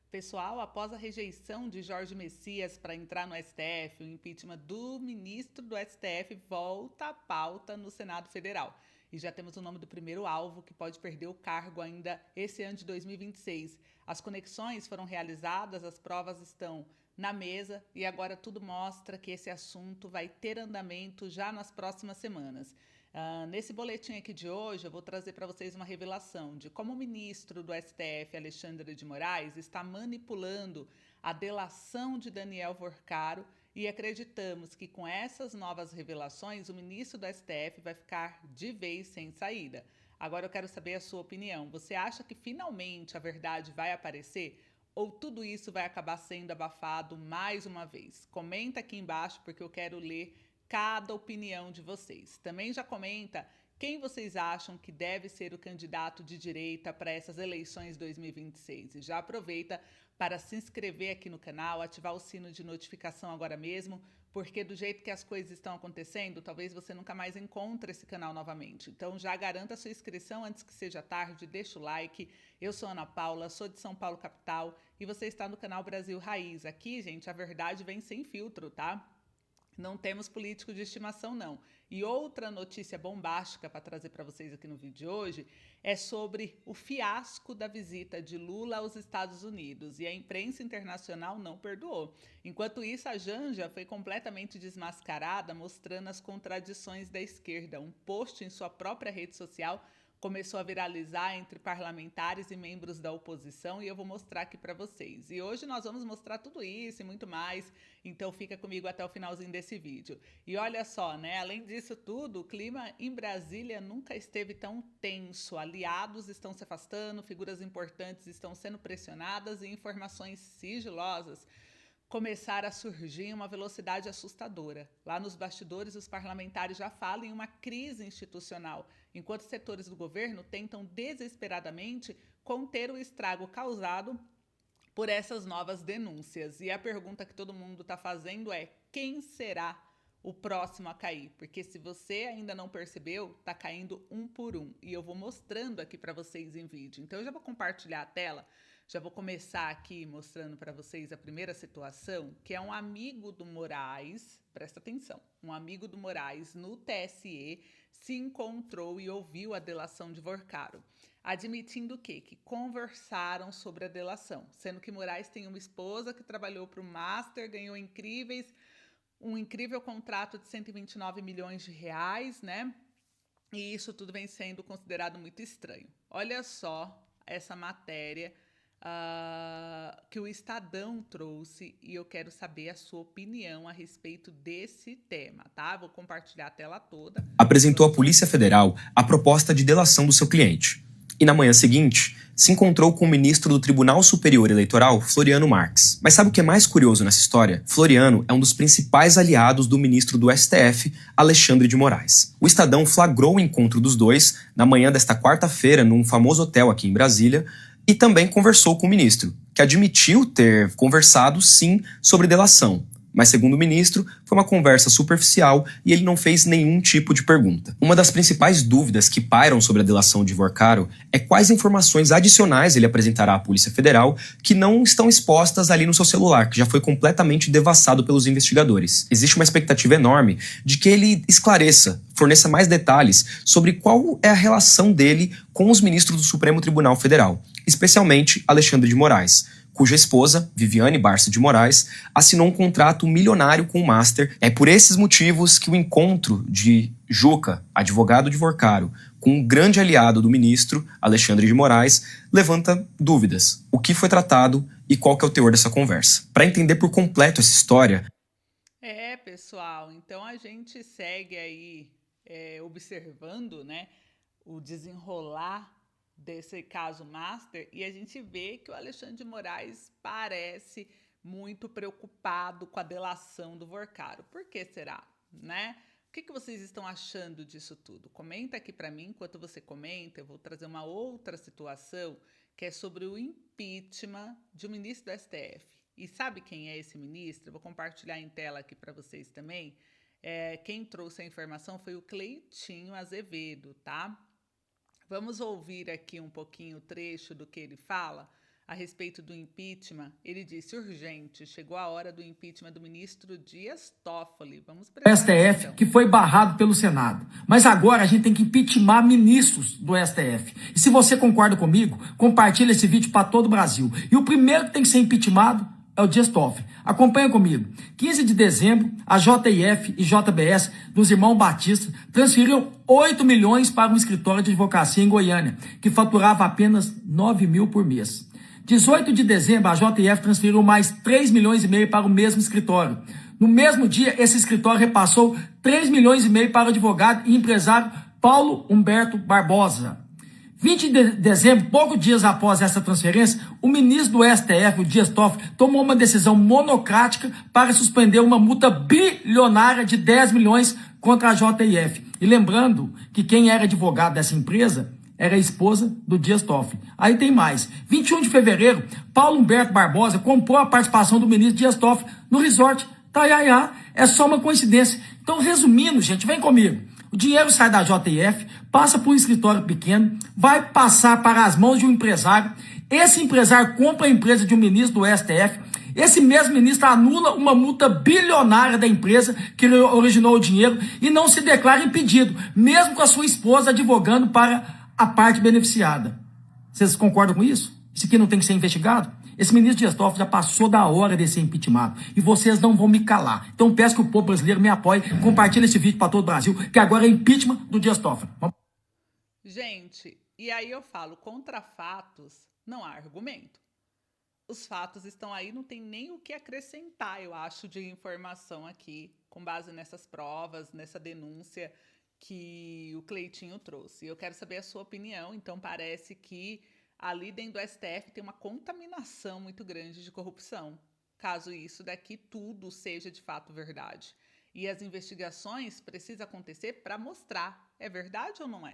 Pessoal, após a rejeição de Jorge Messias para entrar no STF, o impeachment do ministro do STF volta à pauta no Senado Federal. E já temos o nome do primeiro alvo que pode perder o cargo ainda esse ano de 2026. As conexões foram realizadas, as provas estão na mesa e agora tudo mostra que esse assunto vai ter andamento já nas próximas semanas. Nesse boletim aqui de hoje, eu vou trazer para vocês uma revelação de como o ministro do STF, Alexandre de Moraes, está manipulando a delação de Daniel Vorcaro e acreditamos que com essas novas revelações, o ministro do STF vai ficar de vez sem saída. Agora eu quero saber a sua opinião. Você acha que finalmente a verdade vai aparecer? Ou tudo isso vai acabar sendo abafado mais uma vez? Comenta aqui embaixo porque eu quero ler cada opinião de vocês. Também já comenta quem vocês acham que deve ser o candidato de direita para essas eleições 2026. E já aproveita para se inscrever aqui no canal, ativar o sino de notificação agora mesmo, porque do jeito que as coisas estão acontecendo, talvez você nunca mais encontre esse canal novamente. Então já garanta a sua inscrição antes que seja tarde, deixa o like. Eu sou Ana Paula, sou de São Paulo capital e você está no canal Brasil Raiz. Aqui, gente, a verdade vem sem filtro, tá? Não temos político de estimação, não. E outra notícia bombástica para trazer para vocês aqui no vídeo de hoje é sobre o fiasco da visita de Lula aos Estados Unidos. E a imprensa internacional não perdoou. Enquanto isso, a Janja foi completamente desmascarada, mostrando as contradições da esquerda. Um post em sua própria rede social começou a viralizar entre parlamentares e membros da oposição e eu vou mostrar aqui para vocês. E hoje nós vamos mostrar tudo isso e muito mais, então fica comigo até o finalzinho desse vídeo. E olha só, né, além disso tudo, o clima em Brasília nunca esteve tão tenso. Aliados estão se afastando, figuras importantes estão sendo pressionadas e informações sigilosas começaram a surgir em uma velocidade assustadora. Lá nos bastidores, os parlamentares já falam em uma crise institucional, enquanto setores do governo tentam desesperadamente conter o estrago causado por essas novas denúncias. E a pergunta que todo mundo está fazendo é: quem será o próximo a cair? Porque se você ainda não percebeu, está caindo um por um. E eu vou mostrando aqui para vocês em vídeo. Então eu já vou compartilhar a tela. Já vou começar aqui mostrando para vocês a primeira situação, que é um amigo do Moraes, presta atenção, um amigo do Moraes no TSE se encontrou e ouviu a delação de Vorcaro, admitindo o quê? Que conversaram sobre a delação, sendo que Moraes tem uma esposa que trabalhou para o Master, ganhou um incrível contrato de 129 milhões de reais, né? E isso tudo vem sendo considerado muito estranho. Olha só essa matéria que o Estadão trouxe e eu quero saber a sua opinião a respeito desse tema, tá? Vou compartilhar a tela toda. Apresentou à Vamos Polícia ouvir. Federal a proposta de delação do seu cliente. E na manhã seguinte, se encontrou com o ministro do Tribunal Superior Eleitoral, Floriano Marques. Mas sabe o que é mais curioso nessa história? Floriano é um dos principais aliados do ministro do STF, Alexandre de Moraes. O Estadão flagrou o encontro dos dois na manhã desta quarta-feira num famoso hotel aqui em Brasília e também conversou com o ministro, que admitiu ter conversado sim sobre delação. Mas, segundo o ministro, foi uma conversa superficial e ele não fez nenhum tipo de pergunta. Uma das principais dúvidas que pairam sobre a delação de Vorcaro é quais informações adicionais ele apresentará à Polícia Federal que não estão expostas ali no seu celular, que já foi completamente devassado pelos investigadores. Existe uma expectativa enorme de que ele esclareça, forneça mais detalhes sobre qual é a relação dele com os ministros do Supremo Tribunal Federal, especialmente Alexandre de Moraes, cuja esposa, Viviane Barça de Moraes, assinou um contrato milionário com o Master. É por esses motivos que o encontro de Juca, advogado de Vorcaro, com um grande aliado do ministro, Alexandre de Moraes, levanta dúvidas. O que foi tratado e qual que é o teor dessa conversa? Para entender por completo essa história, Pessoal, então a gente segue aí observando, né, o desenrolar desse caso Master e a gente vê que o Alexandre de Moraes parece muito preocupado com a delação do Vorcaro. Por que será, né? O que vocês estão achando disso tudo? Comenta aqui para mim. Enquanto você comenta, eu vou trazer uma outra situação que é sobre o impeachment de um ministro do STF. E sabe quem é esse ministro? Eu vou compartilhar em tela aqui para vocês também. Quem trouxe a informação foi o Cleitinho Azevedo, tá? Vamos ouvir aqui um pouquinho o trecho do que ele fala a respeito do impeachment, ele disse urgente, chegou a hora do impeachment do ministro Dias Toffoli. Vamos prestar STF, atenção. que foi barrado pelo Senado. Mas agora a gente tem que impeachment ministros do STF. E se você concorda comigo, compartilha esse vídeo para todo o Brasil. E o primeiro que tem que ser impeachmentado é o Dias Toffoli. Acompanha comigo. 15 de dezembro, a JIF e JBS dos irmãos Batista transferiram 8 milhões para um escritório de advocacia em Goiânia, que faturava apenas 9 mil por mês. 18 de dezembro, a JIF transferiu mais 3 milhões e meio para o mesmo escritório. No mesmo dia, esse escritório repassou 3 milhões e meio para o advogado e empresário Paulo Humberto Barbosa. 20 de dezembro, poucos dias após essa transferência, o ministro do STF, o Dias Toffoli, tomou uma decisão monocrática para suspender uma multa bilionária de 10 milhões contra a JIF. E lembrando que quem era advogado dessa empresa era a esposa do Dias Toffoli. Aí tem mais. 21 de fevereiro, Paulo Humberto Barbosa comprou a participação do ministro Dias Toffoli no resort Taiaiá. É só uma coincidência. Então, resumindo, gente, vem comigo. O dinheiro sai da JIF, passa por um escritório pequeno, vai passar para as mãos de um empresário. Esse empresário compra a empresa de um ministro do STF. Esse mesmo ministro anula uma multa bilionária da empresa que originou o dinheiro e não se declara impedido, mesmo com a sua esposa advogando para a parte beneficiada. Vocês concordam com isso? Isso aqui não tem que ser investigado? Esse ministro Dias Toffoli já passou da hora de ser impeachment. E vocês não vão me calar. Então peço que o povo brasileiro me apoie. Compartilhe esse vídeo para todo o Brasil, que agora é impeachment do Dias Toffoli. Gente, e aí eu falo, contra fatos não há argumento. Os fatos estão aí, não tem nem o que acrescentar, eu acho, de informação aqui, com base nessas provas, nessa denúncia que o Cleitinho trouxe. Eu quero saber a sua opinião, então parece que ali dentro do STF tem uma contaminação muito grande de corrupção. Caso isso daqui tudo seja de fato verdade. E as investigações precisam acontecer para mostrar, é verdade ou não é?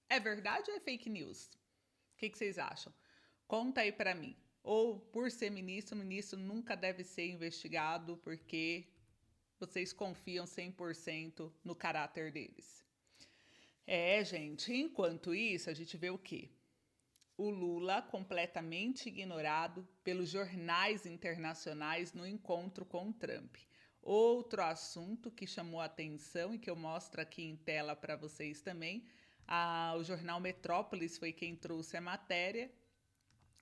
É verdade ou é fake news? O que vocês acham? Conta aí para mim. Ou, por ser ministro, o ministro nunca deve ser investigado porque vocês confiam 100% no caráter deles. Gente, enquanto isso, a gente vê o quê? O Lula completamente ignorado pelos jornais internacionais no encontro com o Trump. Outro assunto que chamou a atenção e que eu mostro aqui em tela para vocês também, o jornal Metrópolis foi quem trouxe a matéria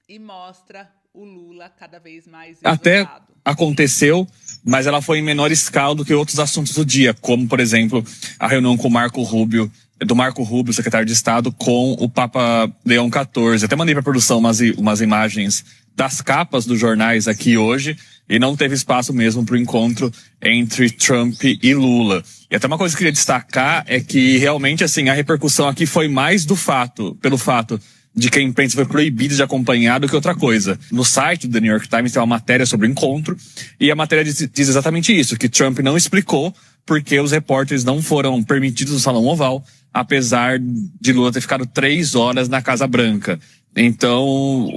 e mostra o Lula cada vez mais isolado. Até aconteceu, mas ela foi em menor escala do que outros assuntos do dia, como, por exemplo, a reunião com o Marco Rubio, secretário de Estado, com o Papa Leão XIV. Até mandei para a produção umas imagens das capas dos jornais aqui hoje, e não teve espaço mesmo para o encontro entre Trump e Lula. E até uma coisa que eu queria destacar é que realmente assim a repercussão aqui foi mais pelo fato de que a imprensa foi proibida de acompanhar do que outra coisa. No site do The New York Times tem uma matéria sobre o encontro, e a matéria diz exatamente isso, que Trump não explicou porque os repórteres não foram permitidos no Salão Oval, apesar de Lula ter ficado 3 horas na Casa Branca. Então,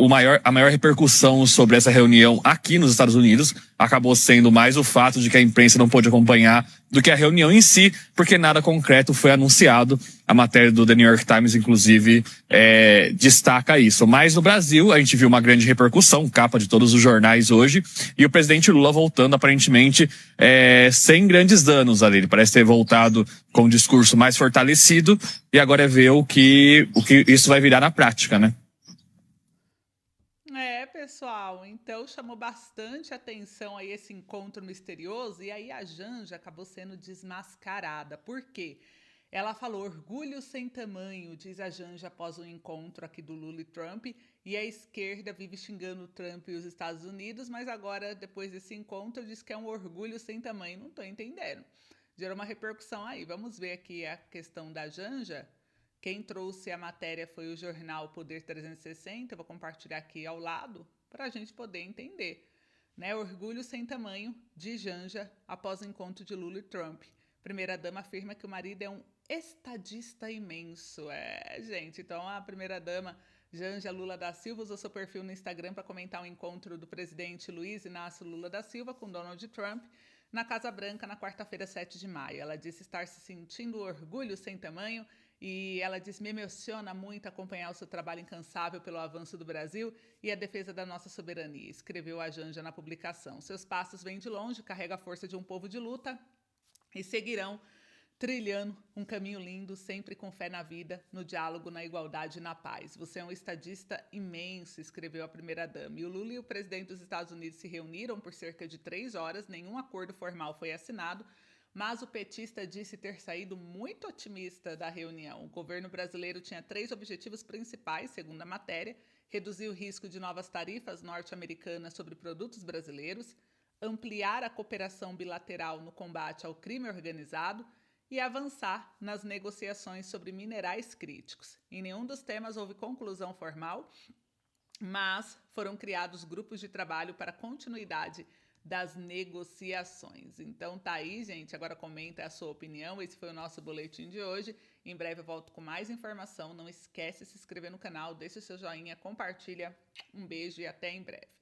a maior repercussão sobre essa reunião aqui nos Estados Unidos acabou sendo mais o fato de que a imprensa não pôde acompanhar do que a reunião em si, porque nada concreto foi anunciado. A matéria do The New York Times, inclusive, destaca isso. Mas no Brasil, a gente viu uma grande repercussão, capa de todos os jornais hoje, e o presidente Lula voltando, aparentemente, sem grandes danos ali. Ele parece ter voltado com um discurso mais fortalecido, e agora é ver o que isso vai virar na prática, né? Pessoal, então chamou bastante atenção aí esse encontro misterioso, e aí a Janja acabou sendo desmascarada. Por quê? Ela falou orgulho sem tamanho, diz a Janja após o encontro aqui do Lula e Trump, e a esquerda vive xingando o Trump e os Estados Unidos, mas agora, depois desse encontro, diz que é um orgulho sem tamanho. Não tô entendendo. Gerou uma repercussão aí. Vamos ver aqui a questão da Janja. Quem trouxe a matéria foi o jornal Poder 360, eu vou compartilhar aqui ao lado para a gente poder entender. Né? Orgulho sem tamanho de Janja após o encontro de Lula e Trump. Primeira-dama afirma que o marido é um estadista imenso. Gente, então a primeira-dama Janja Lula da Silva usou seu perfil no Instagram para comentar o encontro do presidente Luiz Inácio Lula da Silva com Donald Trump na Casa Branca na quarta-feira, 7 de maio. Ela disse estar se sentindo orgulho sem tamanho E ela diz: me emociona muito acompanhar o seu trabalho incansável pelo avanço do Brasil e a defesa da nossa soberania, escreveu a Janja na publicação. Seus passos vêm de longe, carrega a força de um povo de luta e seguirão trilhando um caminho lindo, sempre com fé na vida, no diálogo, na igualdade e na paz. Você é um estadista imenso, escreveu a primeira-dama. E o Lula e o presidente dos Estados Unidos se reuniram por cerca de 3 horas, nenhum acordo formal foi assinado, mas o petista disse ter saído muito otimista da reunião. O governo brasileiro tinha 3 objetivos principais, segundo a matéria: reduzir o risco de novas tarifas norte-americanas sobre produtos brasileiros, ampliar a cooperação bilateral no combate ao crime organizado e avançar nas negociações sobre minerais críticos. Em nenhum dos temas houve conclusão formal, mas foram criados grupos de trabalho para a continuidade das negociações. Então tá aí, gente. Agora comenta a sua opinião. Esse foi o nosso boletim de hoje. Em breve eu volto com mais informação. Não esquece de se inscrever no canal, deixa o seu joinha, compartilha. Um beijo e até em breve.